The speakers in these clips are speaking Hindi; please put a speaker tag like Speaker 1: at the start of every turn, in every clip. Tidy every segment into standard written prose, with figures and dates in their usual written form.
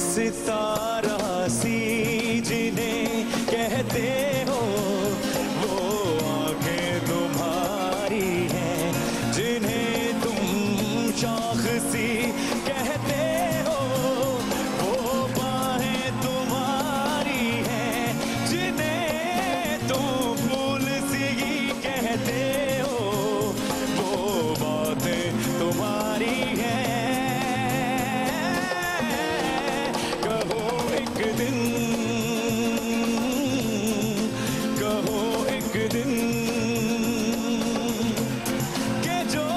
Speaker 1: सितारा सी जिन्हें कहते हो, वो आंखें तुम्हारी हैं जिन्हें तुम शाख सी कहते हो, वो बाहें तुम्हारी हैं जिन्हें तुम फूल सी कहते हो, वो बातें तुम्हारी हैं। कहो एक दिन, कहो एक दिन कि जो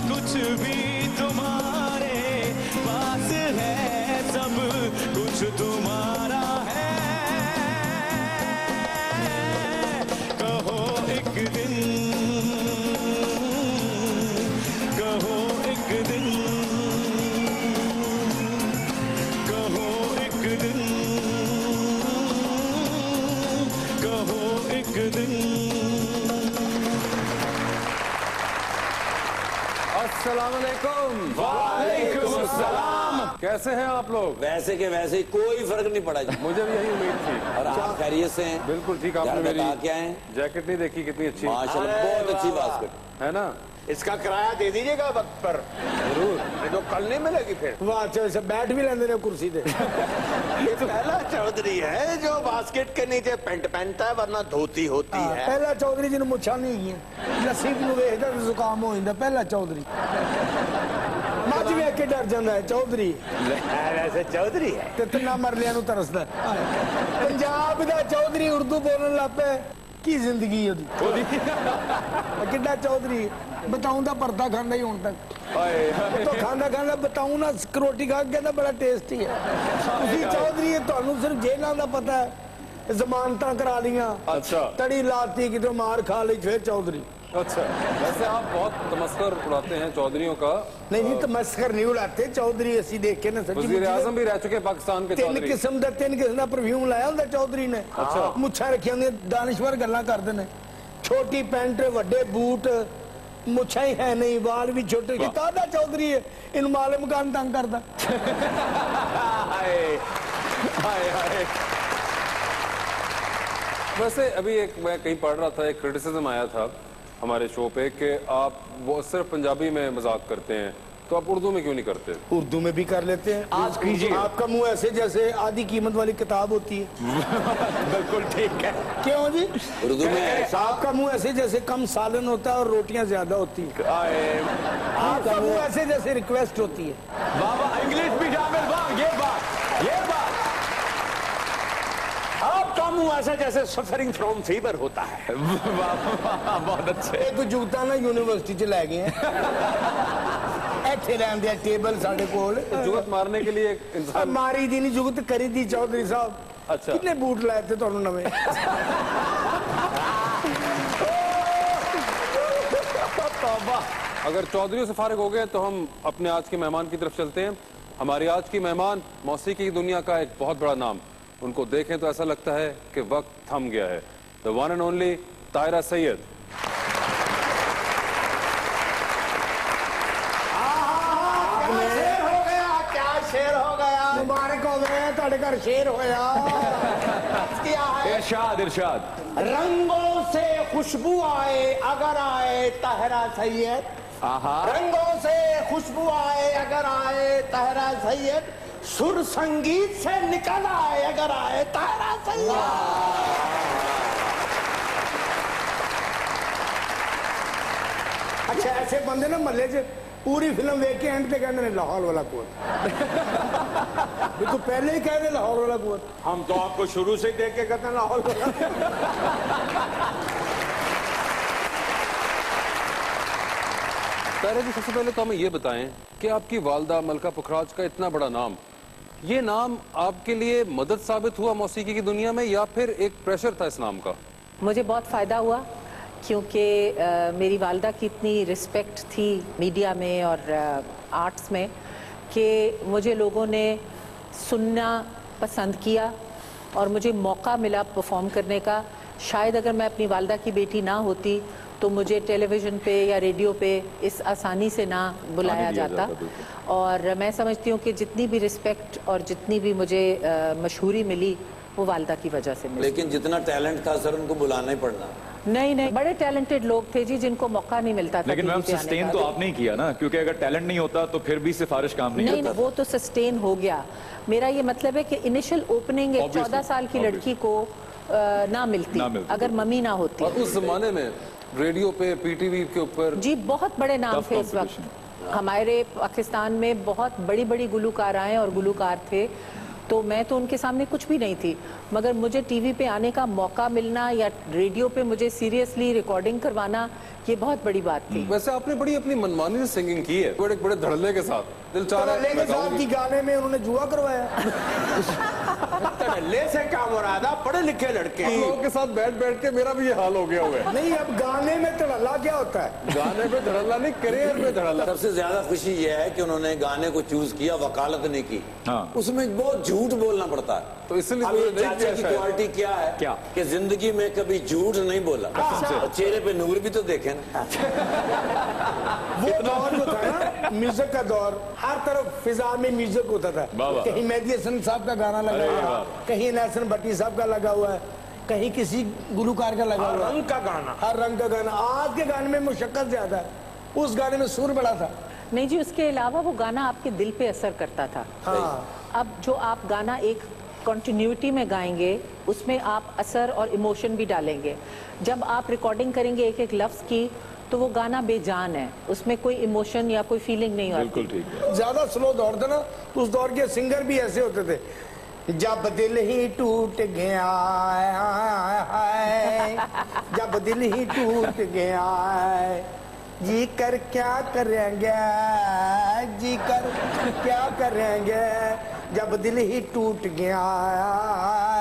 Speaker 1: कुछ भी तुम्हारे पास है सब कुछ तुम्हारा है। कहो एक दिन, कहो एक दिन, कहो एक दिन, कहो एक दिन।
Speaker 2: अस्सलाम वालेकुम।
Speaker 3: वालेकुम अस्सलाम।
Speaker 2: कैसे हैं आप लोग?
Speaker 3: वैसे के वैसे ही, कोई फर्क नहीं पड़ा जी।
Speaker 2: मुझे भी यही उम्मीद थी।
Speaker 3: और आप खैरियत से हैं?
Speaker 2: बिल्कुल ठीक। आपने
Speaker 3: यार
Speaker 2: मेरी
Speaker 3: बता क्या है?
Speaker 2: जैकेट नहीं देखी कितनी अच्छी
Speaker 3: माशाल्लाह बहुत अच्छी बास्केट
Speaker 2: है ना?
Speaker 4: इसका किराया दे दीजिएगा वक्त पर,
Speaker 2: जरूर।
Speaker 4: नहीं तो कल नहीं मिलेगी फिर।
Speaker 5: वाह अच्छा बैठ भी लेंदे ने कुर्सी पे।
Speaker 4: ये पहला चौधरी है जो बास्केट के नीचे पेंट पहनता है, वरना धोती होती है।
Speaker 5: पहला चौधरी जिन्हें मुछा नहीं है, लस्सी ਨੂੰ ਵੇਖਦਾ ਤੇ ਜ਼ੁਕਾਮ ਹੋ ਜਾਂਦਾ। ਪਹਿਲਾ ਚੌਧਰੀ ਮੱਝ ਵੇਖ ਕੇ ਡਰ ਜਾਂਦਾ ਹੈ ਚੌਧਰੀ,
Speaker 4: वैसे चौधरी है।
Speaker 5: ਤੇ ਤਿੰਨਾਂ ਮਰਲਿਆਂ ਨੂੰ ਤਰਸਦਾ ਹੈ। ਪੰਜਾਬ ਦਾ ਚੌਧਰੀ ਉਰਦੂ ਬੋਲਣ ਲੱਗ ਪਿਆ, ਕੀ ਜ਼ਿੰਦਗੀ ਉਹਦੀ। ਕਿੱਡਾ ਚੌਧਰੀ ਬਤਾਉਂ ਦਾ ਪਰਦਾ ਖਾਂਦਾ ਹੀ ਹੁਣ ਤੱਕ। तो खाना खाना बताऊं ना, रोटी खा के कहना बड़ा टेस्टी है। ਤੁਸੀਂ ਚੌਧਰੀ ਹੈ, ਤੁਹਾਨੂੰ ਸਿਰਫ ਜੇਲਾਂ ਦਾ ਪਤਾ ਹੈ। ਜ਼ਮਾਨਤਾਂ ਕਰਾ ਲੀਆਂ,
Speaker 2: अच्छा
Speaker 5: ਤੜੀ ਲਾਤੀ, ਕਿਤੇ ਮਾਰ ਖਾ ਲਈ, ਫਿਰ ਚੌਧਰੀ।
Speaker 2: अच्छा। वैसे आप बहुत तमस्कर उड़ाते हैं चौधरियों का।
Speaker 5: नहीं नहीं तमस्कर नहीं उड़ाते, चौधरी ਅਸੀਂ देख के ना सच्ची
Speaker 2: वजीर आजम भी रह चुके पाकिस्तान के
Speaker 5: ਤਿੰਨ
Speaker 2: चौधरी।
Speaker 5: ਕਿਸਮ ਦਾ ਪਰਫਿਊਮ ਲਾਇਆ ਹੁੰਦਾ ਚੌਧਰੀ ਨੇ।
Speaker 2: ਅੱਛਾ।
Speaker 5: ਮੁੱਛਾਂ ਰੱਖੀਆਂ ਹੁੰਦੀਆਂ, ਦਾਨਿਸ਼ਵਰ ਗੱਲਾਂ ਕਰਦੇ ਨੇ। ਛੋਟੀ ਪੈਂਟ, ਵੱਡੇ ਬੂਟ, ਮੁੱਛਾਂ ਹੀ ਹੈ ਨਹੀਂ, ਵਾਲ ਵੀ ਛੋਟੇ। ਕਾਹਦਾ ਚੌਧਰੀ ਹੈ, ਇਹਨੂੰ ਮਾਲਮ ਕਾਨ ਤੰਗ ਕਰਦਾ।
Speaker 2: वैसे अभी एक मैं कहीं पढ़ रहा था, एक क्रिटिसिज्म आया था हमारे शो पे कि आप वो सिर्फ पंजाबी में मजाक करते हैं, तो आप उर्दू में क्यों नहीं करते?
Speaker 5: उर्दू में भी कर लेते हैं।
Speaker 4: आज कीजिए।
Speaker 5: आपका मुंह ऐसे जैसे आधी कीमत वाली किताब होती है।
Speaker 4: बिल्कुल ठीक है।
Speaker 5: क्यों जी?
Speaker 3: उर्दू में है।
Speaker 5: आपका मुंह ऐसे जैसे कम सालन होता है और रोटियां ज्यादा होती है। आपका मुंह ऐसे जैसे रिक्वेस्ट होती है।
Speaker 4: वाह इंग्लिश भी शामिल। वाह ये बात आपका मुंह ऐसा जैसे सफरिंग फ्रॉम फीवर होता है। बहुत अच्छे।
Speaker 5: एक जूता ना यूनिवर्सिटी च लै गए ਇੱਥੇ ਰਹਿੰਦੇ ਆ ਟੇਬਲ ਸਾਡੇ ਕੋਲ।
Speaker 2: जुगत मारने के लिए एक इंसान।
Speaker 5: ਮਾਰੀ ਦੀ ਨਹੀਂ ਜੁਗਤ ਕਰੀ ਦੀ ਚੌਧਰੀ ਸਾਹਿਬ।
Speaker 2: अच्छा।
Speaker 5: ਕਿੰਨੇ ਬੂਟ ਲਾਏ ਤੇ ਤੁਹਾਨੂੰ ਨਵੇਂ?
Speaker 2: अगर चौधरियों से फारिग हो गए तो हम अपने आज के मेहमान की तरफ चलते हैं। हमारी आज की मेहमान मौसीकी की दुनिया का एक बहुत बड़ा नाम। उनको देखें तो ऐसा लगता है कि वक्त थम गया है। The one and only Tahira Syed.
Speaker 4: शेर हो गया, क्या शेर हो गया।
Speaker 5: ਮੁਬਾਰਕ ਹੋਵੇ ਤੁਹਾਡੇ ਘਰ ਸ਼ੇਰ ਹੋਇਆ।
Speaker 4: क्या है?
Speaker 3: इरशाद इरशाद।
Speaker 4: रंगों से खुशबू आए अगर आए तहरा सैयद। रंगों से खुशबू आए अगर आए तहरा सैयद। सुर संगीत से निकल आए अगर आए तहरा सैयद।
Speaker 5: अच्छा ऐसे बंदे ना महल्ले च पूरी फिल्म देख के एंड पे कहते हैं लाहौर वाला कुआं। तू पहले ही कह दे लाहौर वाला कुआं।
Speaker 4: हम तो आपको शुरू से देख के कहते हैं लाहौर वाला।
Speaker 2: ताहिरा जी, सबसे पहले तो हमें ये बताएं कि आपकी वालदा मलका पुखराज का इतना बड़ा नाम, ये नाम आपके लिए मदद साबित हुआ मौसीकी की दुनिया में या फिर एक प्रेशर था इस नाम का?
Speaker 6: मुझे बहुत फ़ायदा हुआ क्योंकि मेरी वालदा की इतनी रिस्पेक्ट थी मीडिया में और आर्ट्स में कि मुझे लोगों ने सुनना पसंद किया और मुझे मौका मिला परफॉर्म करने का। शायद अगर मैं अपनी वालदा की बेटी ना होती तो मुझे टेलीविज़न पे या रेडियो पे इस आसानी से ना बुलाया जाता। और मैं समझती हूँ कि जितनी भी रिस्पेक्ट और जितनी भी मुझे मशहूरी मिली वो वालदा की वजह से मिली।
Speaker 3: लेकिन जितना टैलेंट था सर उनको बुलाना ही पड़ना।
Speaker 6: नहीं, बड़े टैलेंटेड लोग थे जी, जिनको मौका नहीं मिलता था।
Speaker 7: लेकिन मैम सस्टेन तो आपने ही किया ना, क्योंकि अगर टैलेंट नहीं होता तो फिर भी सिफारिश काम नहीं
Speaker 6: नहीं,
Speaker 7: करता।
Speaker 6: वो तो सस्टेन हो गया। मेरा ये मतलब है कि इनिशियल ओपनिंग एक 14 साल की लड़की को ना मिलती अगर मम्मी ना होती।
Speaker 2: और उस जमाने में रेडियो पे, पीटीवी के ऊपर
Speaker 6: जी बहुत बड़े नाम थे इस वक्त। हमारे पाकिस्तान में बहुत बड़ी बड़ी गुलकाराएं और गुलकार थे, तो मैं तो उनके सामने कुछ भी नहीं थी, मगर मुझे टीवी पे आने का मौका मिलना या रेडियो पे मुझे सीरियसली रिकॉर्डिंग करवाना, ये बहुत बड़ी बात थी।
Speaker 2: वैसे आपने बड़ी अपनी मनमानी से सिंगिंग की है, बड़े बड़े धड़ल्ले के साथ। दिल चाह रहा है
Speaker 5: धड़ल्ले
Speaker 2: मैं
Speaker 5: के साथ
Speaker 2: गाऊंगी।
Speaker 5: की गाने में उन्होंने जुआ करवाया।
Speaker 4: धड़ल्ले से क्या मुरादा, पढ़े लिखे लड़के।
Speaker 2: हम लोगों के साथ बैठ बैठ के मेरा भी ये हाल हो गया हुआ है।
Speaker 5: नहीं, अब गाने में धड़ल्ला क्या होता है?
Speaker 2: गाने पे धड़ल्ला नहीं, करियर में धड़ल्ला।
Speaker 3: सबसे ज्यादा खुशी यह है कि उन्होंने गाने को चूज किया, वकालत नहीं की।
Speaker 7: हाँ।
Speaker 3: उसमें बहुत झूठ बोलना पड़ता है।
Speaker 2: तो इसलिए
Speaker 3: अब
Speaker 2: मैंने
Speaker 3: ये
Speaker 2: नहीं
Speaker 3: चाचा
Speaker 2: किया
Speaker 3: की
Speaker 2: शायद।
Speaker 3: क्वालिटी क्या है?
Speaker 7: क्या?
Speaker 3: कि जिंदगी में कभी झूठ नहीं बोला। और चेहरे पे नूर भी तो देखे ना।
Speaker 5: वो दौर जो था ना, म्यूजिक का दौर, हर तरफ फिजा में म्यूजिक होता था।
Speaker 7: वाह वाह।
Speaker 5: कहीं मेहदी हसन साहब का गाना लगा
Speaker 7: अरे
Speaker 5: हुआ
Speaker 7: वाह।
Speaker 5: है, कहीं नहसन भट्टी साहब का लगा हुआ है, कहीं किसी गुलकार का लगा हुआ है।
Speaker 4: रंग का गाना,
Speaker 5: हर रंग का गाना। आज के गाने में मुशक्कत ज्यादा है, उस गाने में सुर बड़ा था।
Speaker 6: नहीं जी, उसके अलावा वो गाना आपके दिल पे असर करता था।
Speaker 5: हाँ,
Speaker 6: अब जो आप गाना एक कंटिन्यूटी में गाएंगे, उसमें आप असर और इमोशन भी डालेंगे। जब आप रिकॉर्डिंग करेंगे एक एक लफ्ज की, तो वो गाना बेजान है, उसमें कोई इमोशन या कोई फीलिंग नहीं होती।
Speaker 7: बिल्कुल ठीक है।
Speaker 5: ज्यादा स्लो दौर था ना, उस दौर के सिंगर भी ऐसे होते थे। जब दिल ही टूट गया है, जब दिल ही टूट गया है, जी कर क्या करेंगे, जी कर क्या करेंगे, जब दिल ही टूट गया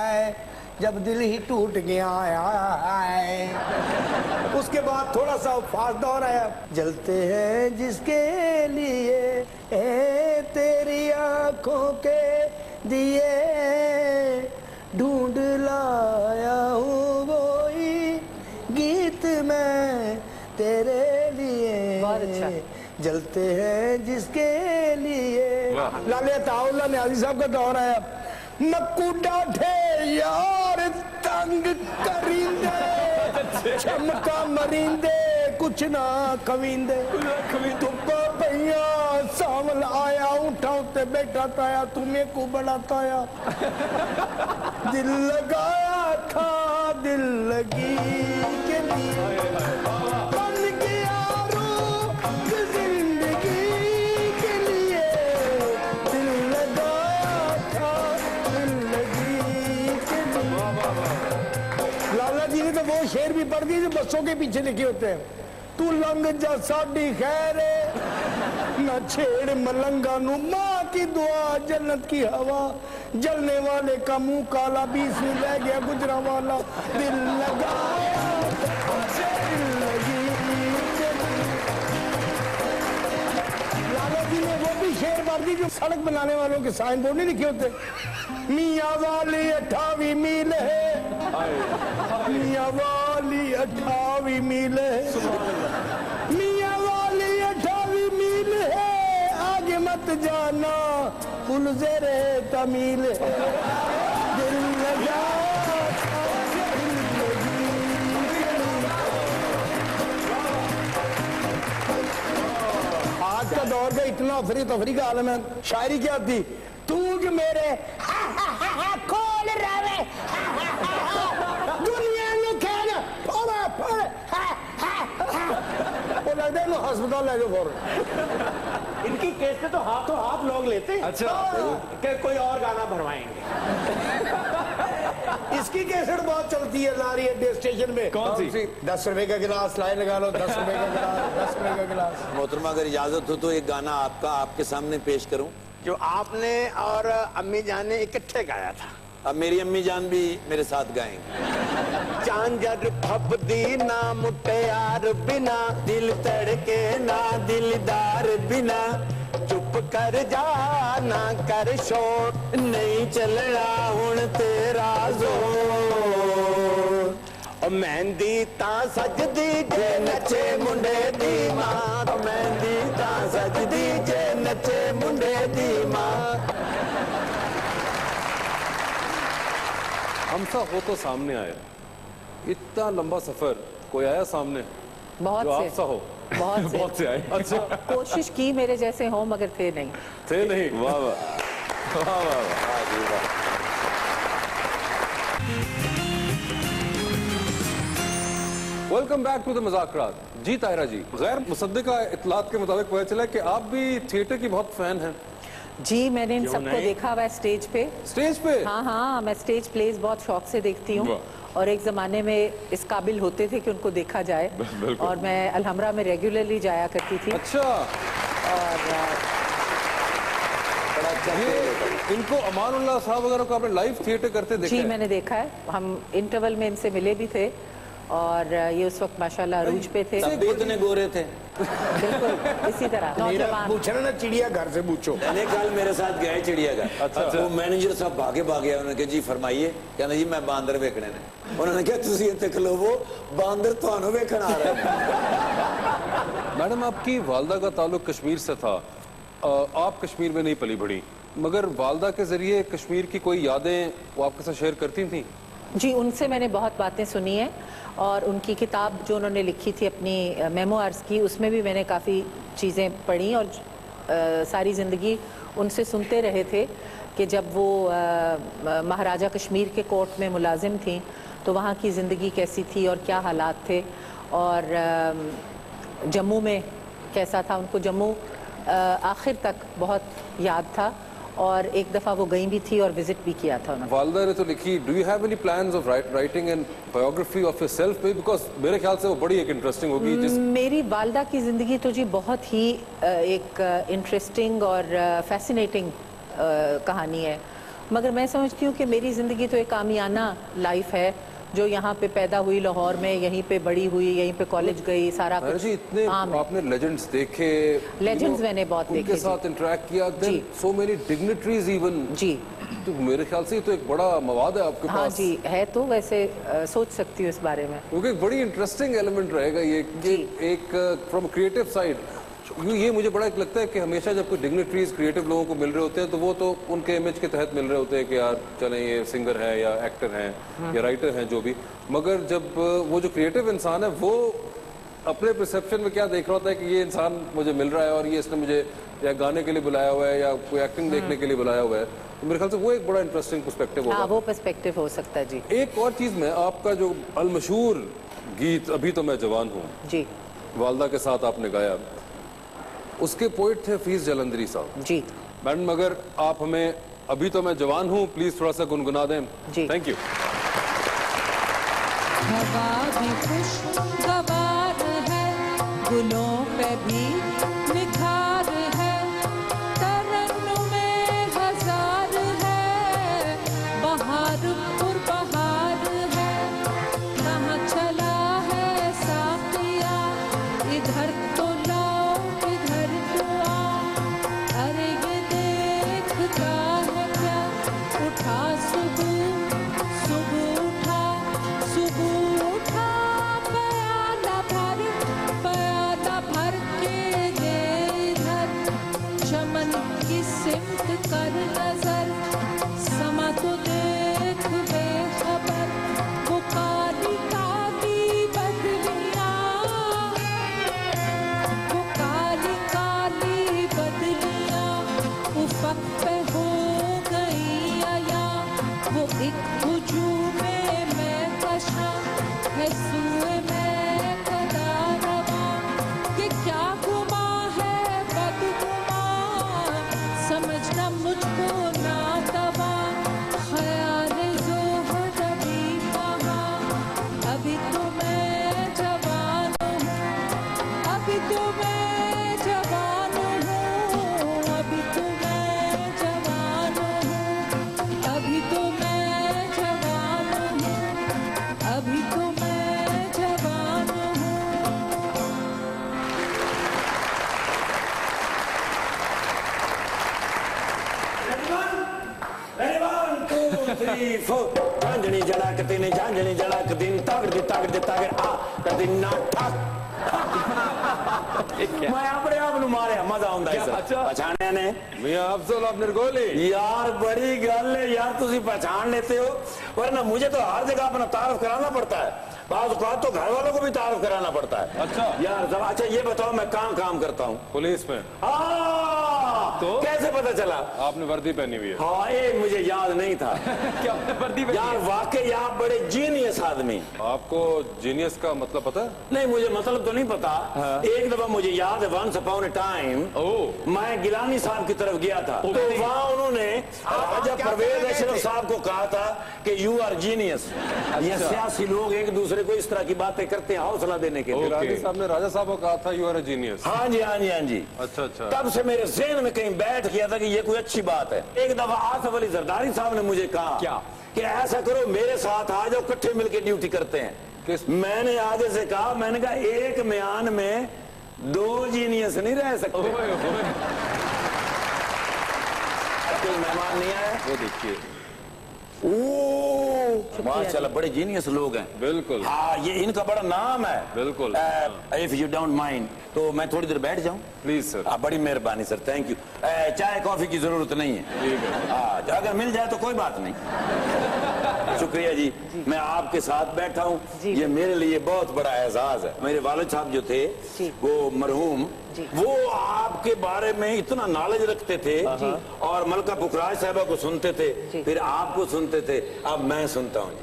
Speaker 5: है, जब दिल ही टूट गया है। उसके बाद थोड़ा सा फास्ट दौर आया। जलते हैं जिसके लिए ए तेरी आंखों के दिए, ढूंढ लाया हूँ वही गीत मैं तेरे लिए।
Speaker 6: बहुत अच्छा।
Speaker 5: जलते हैं जिसके लिए। लाले ताउल्ला न्याजी साहब का दौर आया। नक्कू डाठे यार तंग करिंदे, चमका मरिंदे कुछ ना कविंदे, धुप्पा भैया सावल आया, उठा उते बैठा ताया, तुम्हें को बड़ा ताया, दिल लगाया था दिल लगी के लिए, बन गया रूह जिंदगी के लिए, दिल लगाया था दिल लगी के लिए। लाला जी ने तो वो शेर भी पढ़ दिए जो बसों के पीछे लिखे होते हैं। तू लंग जा साडी खैर, न छेड़ मलंगा नु, माँ की दुआ जन्नत की हवा, जलने वाले का मुंह काला, बीस में रह गया गुजरा वाला, दिल लगा दिल लगी। लाला जी ने वो भी शेर पढ़ दी जो सड़क बनाने वालों के साइन बोर्ड नहीं लिखे होते। मियाँ वाली 28 मील है, मियाँ वाली 28 मील है, मियाँ वाली 28 मील है, आगे मत जाना पुल ज़ेरे तमील है, दिल लगा दिल लगी। आज का दौर का इतना अफरी तफरी का आलम है। शायरी क्या थी? तू जो मेरे खोल रहे दुनिया नु खेल फोड़ा फोड़, वो लगता है अस्पताल ले जाओ फौरन।
Speaker 4: इनकी केस पे तो हाथों हाथ लोग लेते हैं।
Speaker 7: अच्छा।
Speaker 4: कि कोई और गाना भरवाएंगे।
Speaker 5: इसकी कैसेट बहुत चलती है, ला रही है स्टेशन में।
Speaker 7: कौन सी?
Speaker 5: 10 रुपए का गिलास लाइन लगा लो, 10 रुपए का गिलास, 10 रुपए का गिलास।
Speaker 3: मोहतरमा अगर इजाजत हो तो एक गाना आपका आपके सामने पेश करूं।
Speaker 4: जो आपने और अम्मी जान ने इकट्ठे गाया था।
Speaker 3: अब मेरी अम्मी जान भी मेरे साथ गाएंगे।
Speaker 4: चांजर फबदी ना मुटियार बिना, दिल तड़के ना दिलदार बिना, चुप कर जा ना कर शोर, नहीं चलना हुण तेरा जोर, ओ मेहंदी ता सजदी जे नचे मुंडे दी मां, मेहंदी ता सजदी जे नचे मुंडे दी मां।
Speaker 2: हमसा हो तो सामने आए, इतना लंबा सफर कोई आया सामने
Speaker 6: बहुत
Speaker 2: जो
Speaker 6: से
Speaker 2: आपसा हो?
Speaker 6: बहुत से
Speaker 2: बहुत से आए। अच्छा,
Speaker 6: कोशिश की मेरे जैसे हो मगर थे नहीं।
Speaker 2: थे नहीं। वाह वाह वाह वाह। वेलकम बैक टू द मज़ाकरात। जी ताहिरा जी, गैर मुसद्दिका इत्तलात के मुताबिक पता चला कि आप भी थिएटर की बहुत फैन हैं।
Speaker 6: जी मैंने इन सबको देखा हुआ है स्टेज पे।
Speaker 2: स्टेज पे?
Speaker 6: हाँ हाँ, मैं स्टेज प्लेस बहुत शौक से देखती हूँ और एक ज़माने में इस काबिल होते थे कि उनको देखा जाए और मैं अलहमरा में रेगुलरली जाया करती थी।
Speaker 2: अच्छा।
Speaker 6: और
Speaker 2: ये इनको अमानुल्लाह साहब वगैरह को आपने लाइव थिएटर करते देखा
Speaker 6: जी
Speaker 2: है?
Speaker 6: मैंने देखा है, हम इंटरवल में इनसे मिले भी थे और ये उस वक्त माशाल्लाह अरूज पे थे।
Speaker 3: तब भी इतने गोरे थे।
Speaker 6: बिल्कुल इसी तरह
Speaker 5: मेरा
Speaker 6: नौजवान।
Speaker 5: पूछना ना चिड़िया घर से पूछो।
Speaker 3: मैंने कल मेरे साथ गए चिड़ियाघर।
Speaker 2: अच्छा।
Speaker 3: वो मैनेजर साहब भागे भागे उन्होंने कहा जी फरमाइए, कहना जी मैं बांदर वेखने ने। उन्होंने कहा तुसी इत्थे खलोवो, बांदर तुहानू वेखण आ रहे हैं।
Speaker 2: मैडम आपकी वालदा का ताल्लुक कश्मीर से था, आप कश्मीर में नहीं पली बढ़ी, मगर वालदा के जरिए कश्मीर की कोई यादें वो आपके साथ शेयर करती थी?
Speaker 6: जी उनसे मैंने बहुत बातें सुनी हैं और उनकी किताब जो उन्होंने लिखी थी अपनी मेमोआर्स की, उसमें भी मैंने काफ़ी चीज़ें पढ़ी और सारी ज़िंदगी उनसे सुनते रहे थे कि जब वो महाराजा कश्मीर के कोर्ट में मुलाजिम थी तो वहाँ की ज़िंदगी कैसी थी और क्या हालात थे और जम्मू में कैसा था। उनको जम्मू आखिर तक बहुत याद था और एक दफ़ा वो गई भी थी और विजिट भी किया था उन्होंने।
Speaker 2: वालदा ने तो लिखी, do you have any plans of writing an biography of yourself? Because मेरे ख्याल से वो बड़ी एक इंटरेस्टिंग होगी।
Speaker 6: मेरी वालदा की ज़िंदगी तो जी बहुत ही एक इंटरेस्टिंग और फैसिनेटिंग कहानी है, मगर मैं समझती हूँ कि मेरी ज़िंदगी तो एक आमियाना लाइफ है जो यहाँ पे पैदा हुई लाहौर में, यहीं पे बड़ी हुई, यहीं पे कॉलेज गई, सारा कुछ
Speaker 2: जी इतने आपने लेजेंड्स देखे,
Speaker 6: लेजेंड्स मैंने बहुत देखे,
Speaker 2: उनके साथ इंटरेक्ट किया, then so many dignitaries even जी, तो मेरे ख्याल से तो एक बड़ा मवाद है आपके
Speaker 6: हाँ
Speaker 2: पास।
Speaker 6: जी है, तो वैसे सोच सकती हूँ इस बारे में,
Speaker 2: क्योंकि एक बड़ी इंटरेस्टिंग एलिमेंट रहेगा ये एक फ्रॉम क्रिएटिव साइड। ये मुझे बड़ा एक लगता है कि हमेशा जब कोई डिग्निटरीज क्रिएटिव लोगों को मिल रहे होते हैं तो वो तो उनके इमेज के तहत मिल रहे होते हैं कि यार चलें ये सिंगर है या एक्टर हैं या राइटर हैं जो भी, मगर जब वो जो क्रिएटिव इंसान है वो अपने परसेप्शन में क्या देख रहा होता है कि ये इंसान मुझे मिल रहा है और ये इसने मुझे या गाने के लिए बुलाया हुआ है या कोई एक्टिंग देखने के लिए बुलाया हुआ है, तो मेरे ख्याल से वो एक बड़ा इंटरेस्टिंग पर्सपेक्टिव होगा।
Speaker 6: हाँ, वो पर्सपेक्टिव हो सकता है जी।
Speaker 2: एक और चीज़ में आपका जो अलमशहूर गीत अभी तो मैं जवान हूँ
Speaker 6: जी,
Speaker 2: वालदा के साथ आपने गाया, उसके पोइट थे फीस जलंधरी साहब
Speaker 6: जी।
Speaker 2: मैडम अगर आप हमें अभी तो मैं जवान हूँ प्लीज थोड़ा सा गुनगुना दें
Speaker 6: जी।
Speaker 2: Thank you.
Speaker 8: हवा भी खुशगवार है, गुलों पे भी निखार है, तरन्नुमें हजार है, बहार पुर बहार है, कहाँ चला है साकिया, इधर तो लाओ इधर तो आओ, अरे ये देखता है क्या, उठा सुबह सुबह उठा सुबह उठा, प्याला भर के दे इधर, चमन की सिमत कर नजर, समा तो देख बेखबर, वो काली काली बदलियां, वो काली काली बदलियां, उफक पे हो गई आया, वो एक हुजूम में कशा है, सुए में कदा रवा, ये क्या गुमा है बदगुमा, समझना मुझको ना तबा, ख्याल ज़ोहर अभी कहाँ, अभी तो मैं जवान हूँ, अभी तो मैं जवान हूँ, अभी तो मैं जवान हूँ, अभी तो मैं
Speaker 3: 3 4 झांझणी झड़कती ने झांझणी झड़क दिन तगड़ तगड़ आ कदी ना ठक मैं अपने आप नु मारे मजा आंदा है
Speaker 7: अच्छा।
Speaker 3: पहचाने ने
Speaker 2: मियां अफजल ऑफ निर्गोली।
Speaker 3: यार बड़ी गल है यार, तुसी पहचान लेते हो, वरना मुझे तो हर जगह अपना तारुफ कराना पड़ता है, बात तो घर वालों को भी तारुफ कराना पड़ता है।
Speaker 2: अच्छा
Speaker 3: यार जब अच्छा ये बताओ मैं कहाँ काम करता हूँ?
Speaker 2: पुलिस में।
Speaker 3: तो कैसे पता चला?
Speaker 2: आपने वर्दी पहनी हुई है।
Speaker 3: हाँ ये मुझे याद नहीं था।
Speaker 7: क्या आपने वर्दी पहनी
Speaker 3: यार
Speaker 7: है?
Speaker 3: वाकई आप बड़े जीनियस आदमी।
Speaker 2: आपको जीनियस का मतलब पता है?
Speaker 3: नहीं मुझे मतलब तो नहीं पता। एक दफा मुझे याद है, वंस अपॉन ए टाइम मैं गिलानी साहब की तरफ गया था, तो वहाँ उन्होंने राजा परवेज अशरफ साहब को कहा था कि यू आर जीनियस। ये सियासी लोग एक दूसरे को इस तरह की बातें करते हैं हौसला देने के लिए।
Speaker 2: गिलानी साहब ने राजा साहब को कहा था यू आर अ जीनियस।
Speaker 3: हाँ जी हाँ जी हाँ जी।
Speaker 2: अच्छा अच्छा।
Speaker 3: तब से मेरे ज़हन में कहीं बैठ गया था कि ये कोई अच्छी बात है। एक दफा आसफ अली जरदारी साहब ने मुझे कहा
Speaker 7: क्या?
Speaker 3: कि ऐसा करो मेरे साथ आ जाओ, इकट्ठे मिलकर ड्यूटी करते हैं। मैंने आगे से कहा, मैंने कहा एक म्यान में 2 जीनियस नहीं रह सकते। कोई मेहमान नहीं आया?
Speaker 2: वो देखिए
Speaker 3: माशाल्लाह बड़े जीनियस लोग हैं।
Speaker 2: बिल्कुल।
Speaker 3: हाँ ये इनका बड़ा नाम है।
Speaker 2: बिल्कुल।
Speaker 3: इफ यू डोंट माइंड तो मैं थोड़ी देर बैठ जाऊं?
Speaker 2: Please sir.
Speaker 3: आप बड़ी मेहरबानी सर, थैंक यू। चाय कॉफी की जरूरत नहीं है।
Speaker 2: ठीक है।
Speaker 3: हाँ अगर मिल जाए तो कोई बात नहीं। शुक्रिया जी। मैं आपके साथ बैठा हूँ, ये मेरे लिए बहुत बड़ा एजाज है। मेरे वालिद साहब जो थे वो मरहूम, वो आपके बारे में इतना नॉलेज रखते थे और मलका पुखराज साहबा को सुनते थे, फिर आपको सुनते थे, अब मैं सुनता हूँ।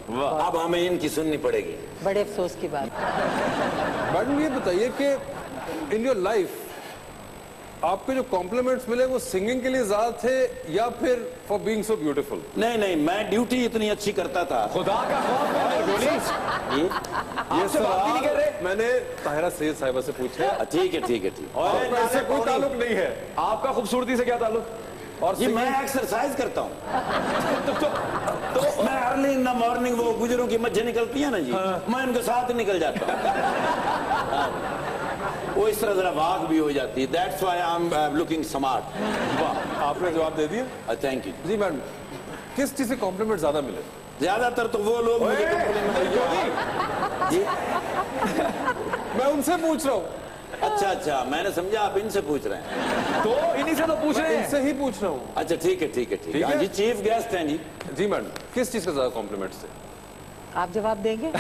Speaker 3: अब हमें इनकी सुननी पड़ेगी।
Speaker 6: बड़े अफसोस की बात।
Speaker 2: मैडम ये बताइए कि इन योर लाइफ आपको जो कॉम्प्लीमेंट्स मिले वो सिंगिंग के लिए ज्यादा थे या फिर फॉर बीइंग सो ब्यूटीफुल?
Speaker 3: नहीं नहीं, मैं ड्यूटी इतनी अच्छी करता था।
Speaker 7: खुदा का खौफ है निर्गोली।
Speaker 2: ये
Speaker 7: आपसे बात ही नहीं कर रहे।
Speaker 2: मैंने ताहिरा सैयद साहिबा से पूछा।
Speaker 3: ठीक है ठीक है ठीक।
Speaker 2: और इससे कोई ताल्लुक नहीं है।
Speaker 7: आपका खूबसूरती से क्या ताल्लुक?
Speaker 2: और
Speaker 3: जी मैं एक्सरसाइज करता हूँ। तो मैं अर्ली इन द मॉर्निंग, वो गुजरों की मज्जें निकलती है ना जी, मैं उनके साथ निकल जाता हूँ। वो इस तरह जरा वाक भी हो जाती है। That's why I am looking smart.
Speaker 2: वाह, आपने जवाब दे दिया।
Speaker 3: थैंक यू
Speaker 2: जी मैडम, किस चीज से कॉम्प्लीमेंट ज्यादा मिले?
Speaker 3: ज्यादातर तो वो लोग मुझे जी
Speaker 2: मैं उनसे पूछ रहा हूँ।
Speaker 3: अच्छा मैंने समझा आप इनसे पूछ रहे हैं।
Speaker 7: तो इन्हीं से तो पूछ रहे हैं।
Speaker 2: इनसे ही पूछ रहा हूँ।
Speaker 3: अच्छा ठीक है ठीक है ठीक
Speaker 2: ठीक
Speaker 3: है
Speaker 2: है।
Speaker 3: जी। चीफ गेस्ट हैं जी।
Speaker 2: जी मैडम, किस चीज का ज्यादा कॉम्प्लीमेंट से?
Speaker 6: आप जवाब देंगे?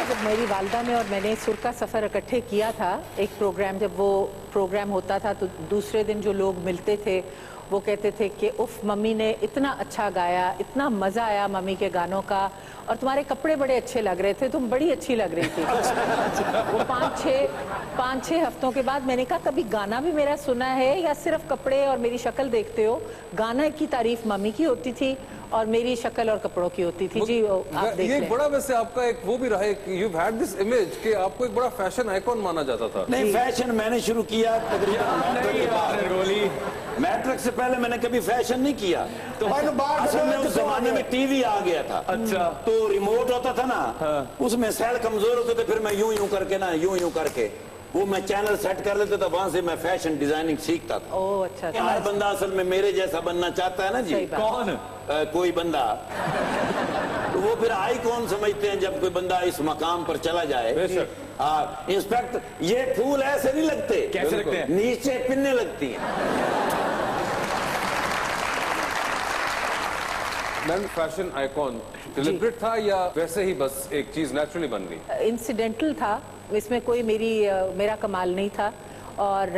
Speaker 6: जब मेरी वालदा ने और मैंने सुर का सफ़र इकट्ठे किया था, एक प्रोग्राम, जब वो प्रोग्राम होता था तो दूसरे दिन जो लोग मिलते थे वो कहते थे कि उफ मम्मी ने इतना अच्छा गाया, इतना मज़ा आया मम्मी के गानों का, और तुम्हारे कपड़े बड़े अच्छे लग रहे थे, तुम बड़ी अच्छी लग रही थी। वो 5-6 हफ्तों के बाद मैंने कहा कभी गाना भी मेरा सुना है या सिर्फ कपड़े और मेरी शक्ल देखते हो? गाना की तारीफ मम्मी की होती थी और मेरी शक्ल और कपड़ों की होती थी। जी आप देख
Speaker 2: ये
Speaker 6: लें।
Speaker 2: बड़ा वैसे आपका एक वो भी रहा है कि यू हैड दिस इमेज कि आपको एक बड़ा फैशन आइकॉन माना जाता था।
Speaker 3: नहीं फैशन मैंने शुरू किया तकरीबन मैट्रिक से पहले मैंने कभी फैशन नहीं किया। तो असल में उस जमाने में टीवी आ गया था।
Speaker 7: अच्छा।
Speaker 3: तो रिमोट होता था ना, उसमें सेल कमजोर होते थे, फिर मैं यूं करके ना यूं करके वो मैं चैनल सेट कर लेता था, वहां से मैं फैशन डिजाइनिंग सीखता था।
Speaker 6: ओह अच्छा।
Speaker 3: हर बंदा असल में मेरे जैसा बनना चाहता है ना जी।
Speaker 6: सही बात।
Speaker 7: कौन?
Speaker 3: कोई बंदा तो वो फिर आइकॉन समझते हैं जब कोई बंदा इस मकाम पर चला जाए।
Speaker 2: बेशक।
Speaker 3: इंस्पेक्टर ये फूल ऐसे नहीं लगते।
Speaker 7: कैसे लगते हैं?
Speaker 3: नीचे पिन्ने लगती हैं।
Speaker 2: मैम फैशन आइकॉन डिलिब्रेट था या वैसे ही बस एक चीज नेचुरली बन गई?
Speaker 6: इंसिडेंटल था, इसमें कोई मेरा कमाल नहीं था, और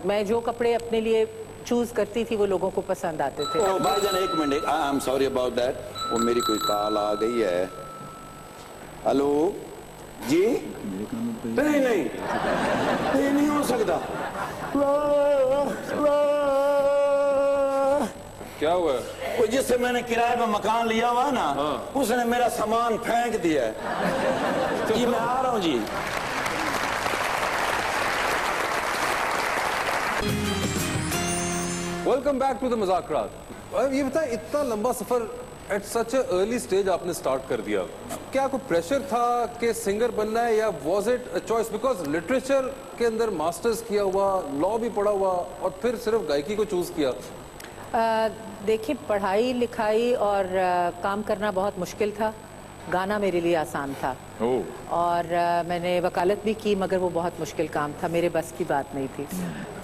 Speaker 6: मैं जो कपड़े अपने लिए चूज करती थी वो लोगों को पसंद आते थे।
Speaker 3: ओ भाईजान एक minute, I am sorry about that. वो मेरी कोई कॉल आ गई है। हेलो जी? नहीं हो सकता।
Speaker 2: क्या हुआ?
Speaker 3: वो जिससे मैंने किराए पे मकान लिया हुआ ना, उसने मेरा सामान फेंक दिया है। जी मैं आ रहा हूँ जी।
Speaker 2: वेलकम बैक टू द मज़ाकरात। ये बताएं, इतना लंबा सफर at such a early stage आपने स्टार्ट कर दिया, क्या कोई प्रेशर था कि सिंगर बनना है या was it a choice? Because literature के अंदर मास्टर्स किया हुआ, लॉ भी पढ़ा हुआ और फिर सिर्फ गायकी को चूज किया।
Speaker 6: देखिए, पढ़ाई लिखाई और काम करना बहुत मुश्किल था, गाना मेरे लिए आसान था। और मैंने वकालत भी की, मगर वो बहुत मुश्किल काम था, मेरे बस की बात नहीं थी।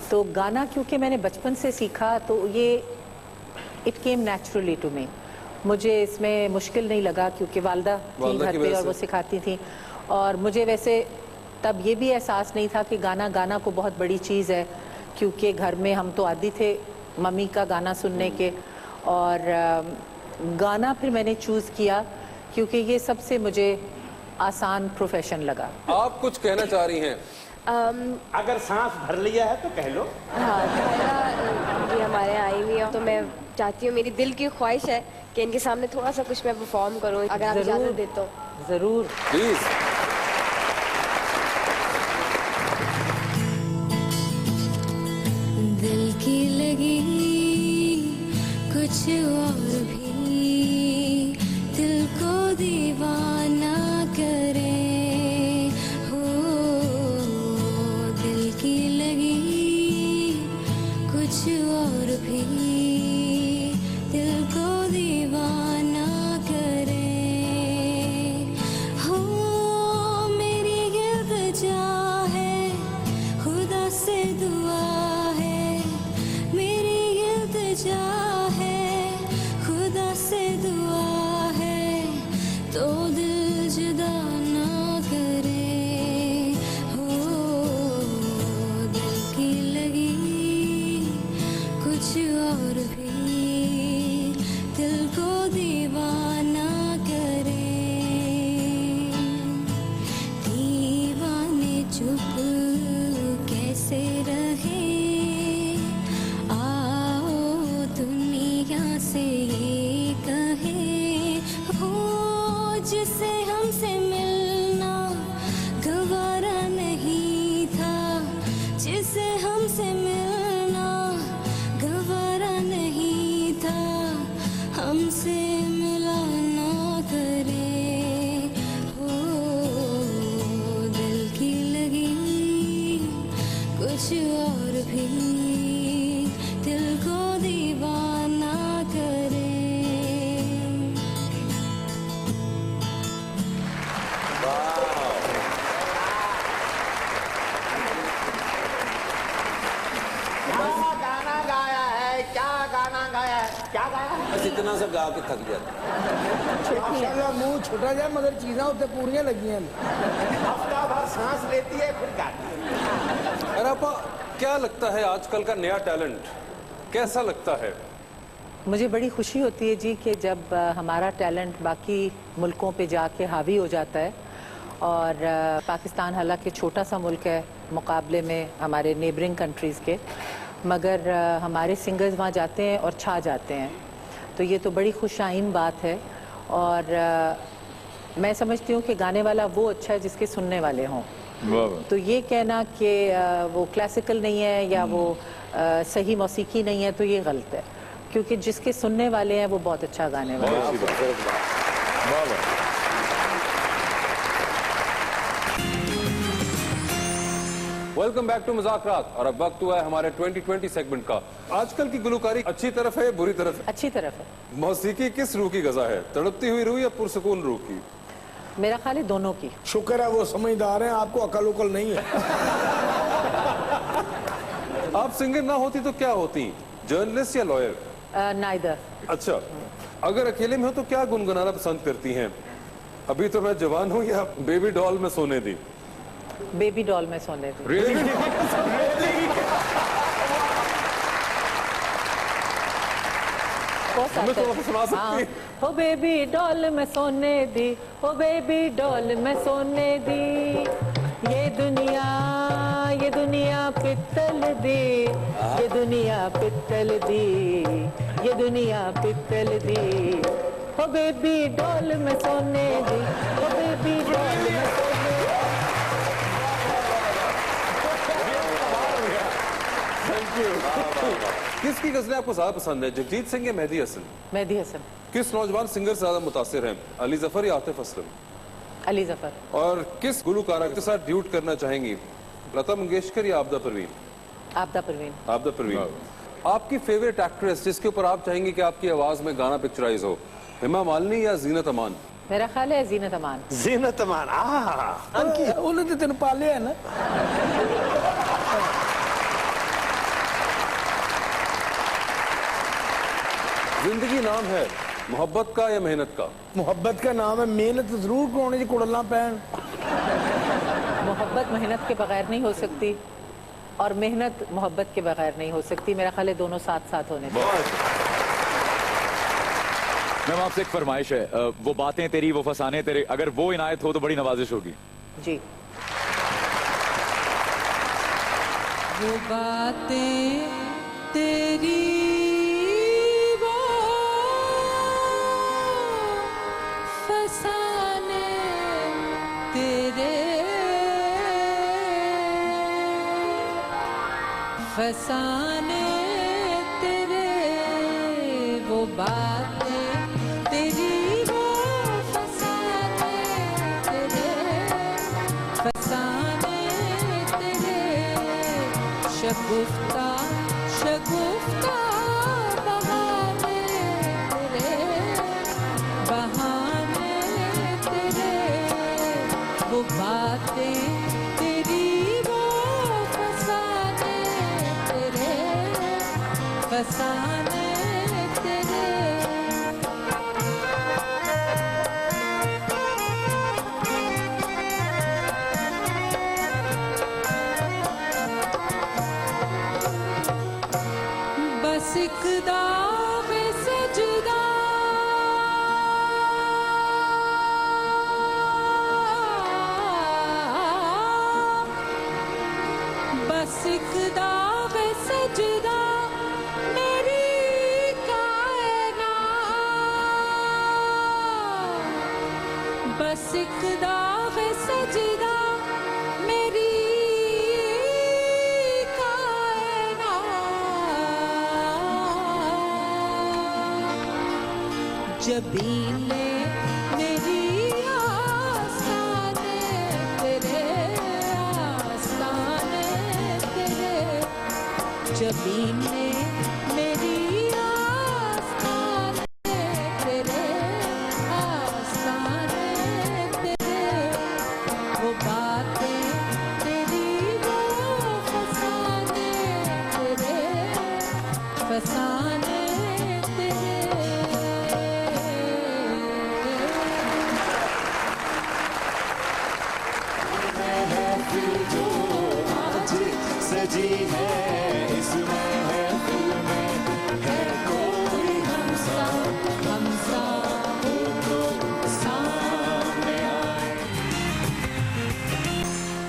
Speaker 6: तो गाना क्योंकि मैंने बचपन से सीखा तो ये it came naturally to me, मुझे इसमें मुश्किल नहीं लगा क्योंकि वालदा थी घर पे और वो सिखाती थी। और मुझे वैसे तब ये भी एहसास नहीं था कि गाना को बहुत बड़ी चीज़ है, क्योंकि घर में हम तो आदी थे मम्मी का गाना सुनने के। और गाना फिर मैंने चूज़ किया क्योंकि ये सबसे मुझे आसान प्रोफेशन लगा।
Speaker 2: आप कुछ कहना चाह रही हैं?
Speaker 4: अगर सांस भर लिया है तो कह लो।
Speaker 9: हाँ, ये हमारे आई हुई है, तो मैं चाहती हूँ, मेरी दिल की ख्वाहिश है कि इनके सामने थोड़ा सा कुछ मैं परफॉर्म करूँ, अगर आप इजाज़त देते हो।
Speaker 6: ज़रूर,
Speaker 2: प्लीज।
Speaker 8: दिल की लगी कुछ और भी दिल को दीवाना करे, हो दिल की लगी कुछ और भी दिल को दीवाना करे, हो मेरी इल्तिजा है खुदा से दुआ है, मेरी इल्तिजा है खुदा से दुआ है, तो दिल जुदा ना करे, हो दिल की लगी कुछ और भी दिल को दीवाना करे, दीवाने चुप कैसे रहे, आओ दुनिया से ये कहे, हो जिसे हमसे मिलना गवारा नहीं था, जिसे हमसे मिलना गवारा नहीं था, हमसे मिला ना करे, हो दिल की लगी कुछ और भी दिल को दीवाना करे।
Speaker 4: क्या गाना गाया है, क्या गाना गाया है, क्या गाया है?
Speaker 3: बस इतना सा गा के थक जाता।
Speaker 5: माशाल्लाह मुंह छोटा जा मगर चीज़ां उत्ते पूरियां लगियां ने।
Speaker 4: हफ्ता भर सांस लेती है फिर गाती है।
Speaker 2: अरे आपा, क्या लगता है आजकल का नया टैलेंट कैसा लगता है?
Speaker 6: मुझे बड़ी खुशी होती है जी कि जब हमारा टैलेंट बाकी मुल्कों पे जाके हावी हो जाता है। और पाकिस्तान हालांकि छोटा सा मुल्क है मुकाबले में हमारे नेबरिंग कंट्रीज़ के, मगर हमारे सिंगर्स वहाँ जाते हैं और छा जाते हैं, तो ये तो बड़ी खुशाइन बात है। और मैं समझती हूँ कि गाने वाला वो अच्छा है जिसके सुनने वाले हों। तो ये कहना कि वो क्लासिकल नहीं है या वो सही मौसीकी नहीं है, तो ये गलत है, क्योंकि जिसके सुनने वाले हैं वो बहुत अच्छा गाने वाले हैं।
Speaker 2: वेलकम बैक टू मुज़ाकरात। और अब वक्त हुआ है हमारे 2020 सेगमेंट का। आजकल की गुलकारी अच्छी तरफ है, बुरी तरफ है?
Speaker 6: अच्छी तरफ है।
Speaker 2: मौसीकी किस रूह की गज़ा है, तड़पती हुई रूह या पुरसुकून रूह की?
Speaker 6: मेरा ख्याल है दोनों की।
Speaker 5: शुक्र है वो समझदार हैं, आपको अकल उकल नहीं है।
Speaker 2: आप सिंगर ना होती तो क्या होती, जर्नलिस्ट या लॉयर?
Speaker 6: नाइदर।
Speaker 2: अच्छा, अगर अकेले में हो तो क्या गुनगुनाना पसंद करती हैं? अभी तो मैं जवान हूँ या बेबी डॉल में सोने दी?
Speaker 6: बेबी डॉल में सोने दी।
Speaker 2: Really? हमें थोड़ा सा सुना सकती हैं?
Speaker 6: हो बेबी डॉल में सोने दी, हो बेबी डॉल में सोने दी, ये दुनिया पित्तल दी, ये दुनिया पित्तल दी, ये दुनिया पित्तल दी, हो बेबी डॉल में सोने दी, हो बेबी डॉल में सोने दी।
Speaker 2: Thank you. किसकी गजलें आपको ज्यादा पसंद है, जगजीत सिंह या मेहदी हसन?
Speaker 6: मेहदी हसन।
Speaker 2: किस नौजवान सिंगर से ज्यादा मुतासिर हैं, अली जफर या आतिफ असलम?
Speaker 6: अली जफर।
Speaker 2: और किस गुलकारा के साथ ड्यूट करना चाहेंगी, लता मंगेशकर या आबदा परवीन?
Speaker 6: आबदा परवीन।
Speaker 2: आबदा परवीन। आपकी फेवरेट एक्ट्रेस जिसके ऊपर आप चाहेंगी कि आपकी आवाज में गाना पिक्चराइज हो, हेमा मालिनी या जीनत अमान?
Speaker 6: मेरा ख्याल है जीनत अमान।
Speaker 4: जीनत अमान।
Speaker 5: ਉਹਨੇ ਤੇ ਤੈਨੂੰ ਪਾਲਿਆ ਨਾ।
Speaker 2: जिंदगी नाम है मोहब्बत का या मेहनत का?
Speaker 5: मोहब्बत का नाम है, मेहनत जरूर करोने च कुड़ला पैन।
Speaker 6: मोहब्बत मेहनत के बगैर नहीं हो सकती और मेहनत मोहब्बत के बगैर नहीं हो सकती। मेरा ख्याल है दोनों साथ साथ होने चाहिए।
Speaker 7: मैम आपसे एक फरमाइश है, वो बातें तेरी वो फसाने तेरे, अगर वो इनायत हो तो बड़ी नवाजिश होगी।
Speaker 6: जी।
Speaker 8: वो बातें तेरी वो फसाने तेरे, फसाने तेरे, वो बातें तेरी वो फसाने तेरे, फसाने तेरे, शगुफ्ता शगुफ्ता बहाने तेरे, बहाने तेरे, वो बातें तेरी वो फसाने तेरे, फसाने तेरे। बस एक दावे से जुदा बस एक दावे से जुदा मेरी कायनात, बस एक दावे से जुदा मेरी जबीले मेरी आस्ताने तेरे, आस्ताने तेरे, जबीले मेरी आस्ताने तेरे, आस्ताने तेरे, वो बातें तेरी वो फसाने तेरे, फसाने
Speaker 1: सजी है इस महफिल में, है कोई हमसा
Speaker 8: हमसा
Speaker 1: हो तो सामने आए।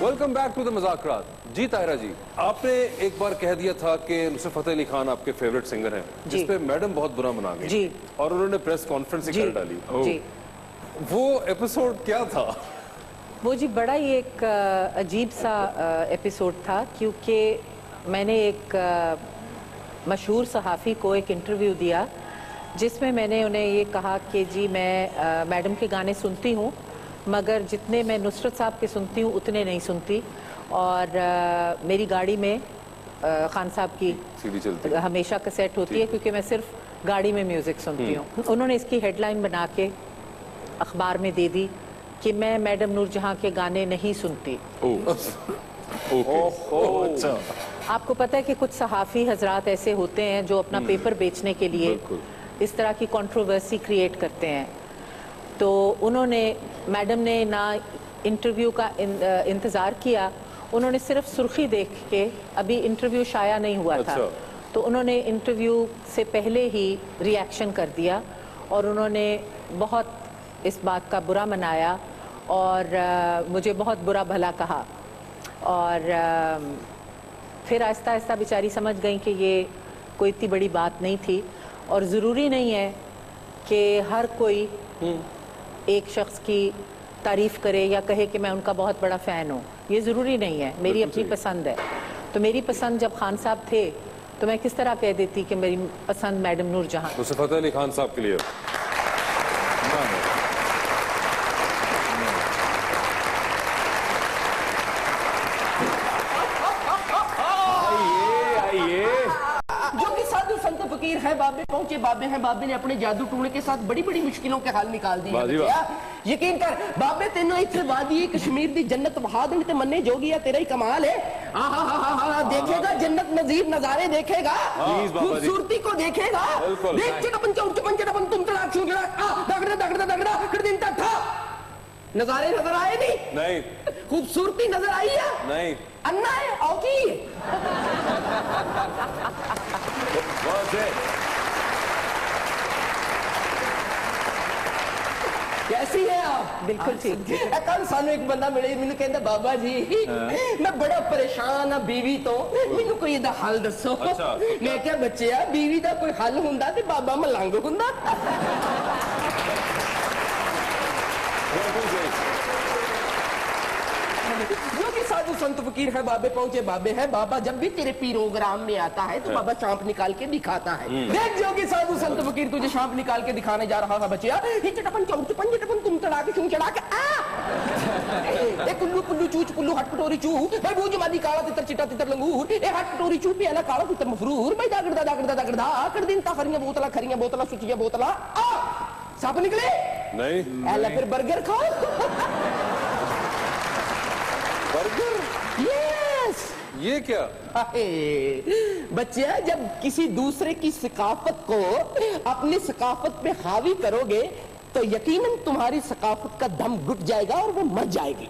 Speaker 2: वेलकम बैक टू द मज़ाकरात। जी ताहिरा जी, आपने एक बार कह दिया था कि नुसरत फतेह अली खान आपके फेवरेट सिंगर हैं, जिस पे मैडम बहुत बुरा मना गई
Speaker 6: जी,
Speaker 2: और उन्होंने प्रेस कॉन्फ्रेंस ही कर डाली।
Speaker 6: जी।
Speaker 2: वो एपिसोड क्या था?
Speaker 6: वो जी बड़ा ही एक अजीब सा एपिसोड था, क्योंकि मैंने एक मशहूर सहाफ़ी को एक इंटरव्यू दिया जिसमें मैंने उन्हें ये कहा कि जी मैं मैडम के गाने सुनती हूँ, मगर जितने मैं नुसरत साहब के सुनती हूँ उतने नहीं सुनती, और मेरी गाड़ी में खान साहब की
Speaker 2: सीडी चलती
Speaker 6: हमेशा कैसेट होती है, क्योंकि मैं सिर्फ गाड़ी में म्यूज़िक सुनती हूँ। उन्होंने इसकी हेडलाइन बना के अखबार में दे दी कि मैं मैडम नूरजहां के गाने नहीं सुनती।
Speaker 2: अच्छा।
Speaker 6: आपको पता है कि कुछ सहाफ़ी हजरात ऐसे होते हैं जो अपना पेपर बेचने के लिए इस तरह की कंट्रोवर्सी क्रिएट करते हैं। तो उन्होंने, मैडम ने ना इंटरव्यू का इंतज़ार किया, उन्होंने सिर्फ सुर्खी देख के, अभी इंटरव्यू शाया नहीं हुआ था, तो उन्होंने इंटरव्यू से पहले ही रिएक्शन कर दिया और उन्होंने बहुत इस बात का बुरा मनाया और मुझे बहुत बुरा भला कहा। और फिर आहिस्ता आहिस्ता बेचारी समझ गई कि ये कोई इतनी बड़ी बात नहीं थी, और ज़रूरी नहीं है कि हर कोई एक शख्स की तारीफ़ करे या कहे कि मैं उनका बहुत बड़ा फ़ैन हूँ, ये ज़रूरी नहीं है। मेरी अपनी पसंद है। तो मेरी पसंद जब खान साहब थे तो मैं किस तरह कह देती कि मेरी पसंद मैडम नूरजहां।
Speaker 2: नुसरत फतेह अली खान साहब के लिए
Speaker 4: जो कि साधु संत फकीर है बाबे पहुंचे बाबे हैं बाबे ने अपने जादू टूने के साथ बड़ी बड़ी मुश्किलों के हल निकाल दिए
Speaker 2: वाह जी वाह।
Speaker 4: बच्चिया। यकीन कर बाबे तेनों इत्थे वादी कश्मीर दी जन्नत वहा देने ते मन्ने जोगिया तेरा ही कमाल है। आहा देखेगा जन्नत नजीर नजारे देखेगा, खूबसूरती को देखेगा। देख चटपन चौचपन चटपन तुम तड़ा क्यों दगड़ा कर दिन तक था नजारे नजर आए नहीं खूबसूरती नजर आई है
Speaker 2: नहीं
Speaker 4: अन्ना है औकी कैसी है आप?
Speaker 6: बिल्कुल ठीक।
Speaker 4: कल सानू एक बंदा मिले मैनू कहंदा बाबा जी मैं बड़ा परेशान हाँ बीवी तो मैनू कोई इहदा हल दसो। मैं क्या बच्चिया बीवी दा कोई हल हुंदा ते बाबा मलंग हुंदा। जो भी साधु संत फकीर है बाबे पहुंचे बाबे है बाबा जब भी तेरे प्रोग्राम में आता है तो बाबा सांप निकाल के दिखाता है। देख जो कि साधु संत फकीर तुझे सांप निकाल के दिखाने जा रहा है बच्चिया। चटपन चौचपन चटपन तुम चढ़ा के चूं चढ़ा के ए कुल्लू कुल्लू चूच कुल्लू हट कटोरी चू भाई बूझ मादी काला तितर चिट्टा तितर लंगूर ए हट कटोरी चू पे अला काला तितर मफरूर भाई दागड़दा कर दिन ता खरियां बोतला सुचियां बोतला सांप निकले
Speaker 2: नहीं
Speaker 4: एला फिर बर्गर खाओ।
Speaker 2: बर्गर
Speaker 4: यस
Speaker 2: ये क्या?
Speaker 4: बच्चे जब किसी दूसरे की सकाफत को अपनी सकाफत पे हावी करोगे तो यकीनन तुम्हारी सकाफत का दम घुट जाएगा और वो मर जाएगी।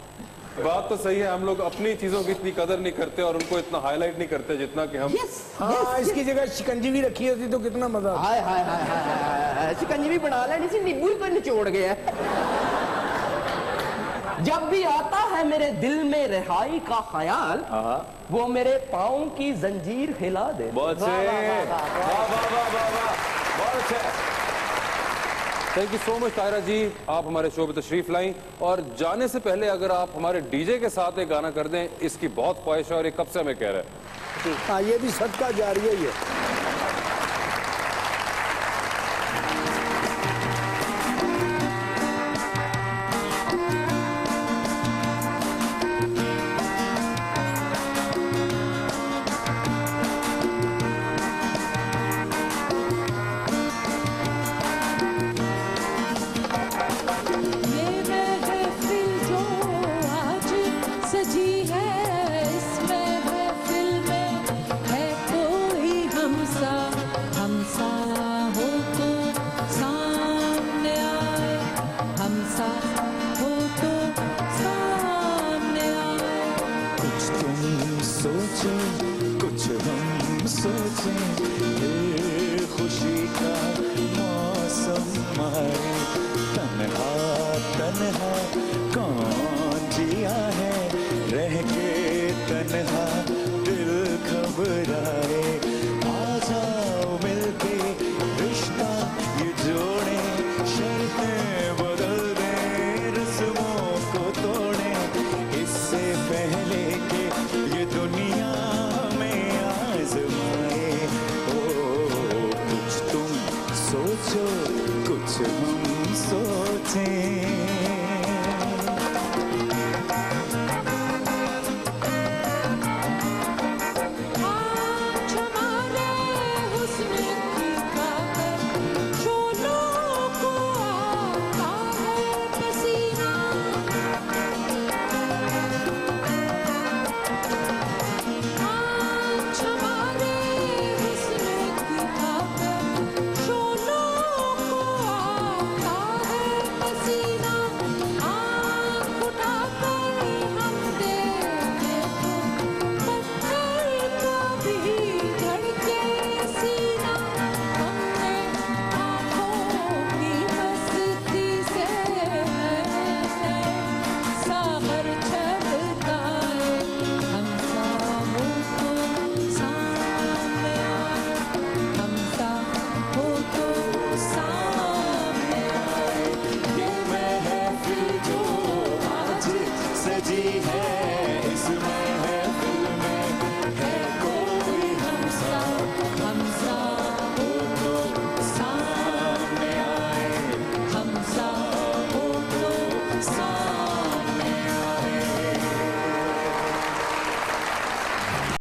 Speaker 2: बात तो सही है, हम लोग अपनी चीजों की इतनी कदर नहीं करते और उनको इतना हाईलाइट नहीं करते जितना कि हम।
Speaker 5: इसकी जगह शिकंजी भी रखी होती तो कितना मजा।
Speaker 4: हाय हाय हाय हाय शिकंजी भी बना लेनी सी नींबू ही कोई निचोड़ गया। जब भी आता है मेरे दिल में रिहाई का ख्याल वो मेरे पाँव की जंजीर हिला दे।
Speaker 2: बहुत थैंक यू सो मच तायरा जी, आप हमारे शो पे तशरीफ लाई। और जाने से पहले अगर आप हमारे डीजे के साथ एक गाना कर दें, इसकी बहुत ख्वाहिश है और ये कब से हमें कह रहा है।
Speaker 5: हाँ ये भी सदका जारिया ही है।
Speaker 1: कुछ हम सोचें ये खुशी का मौसम आए। तन्हा तन्हा कौन जिया है रह के तन्हा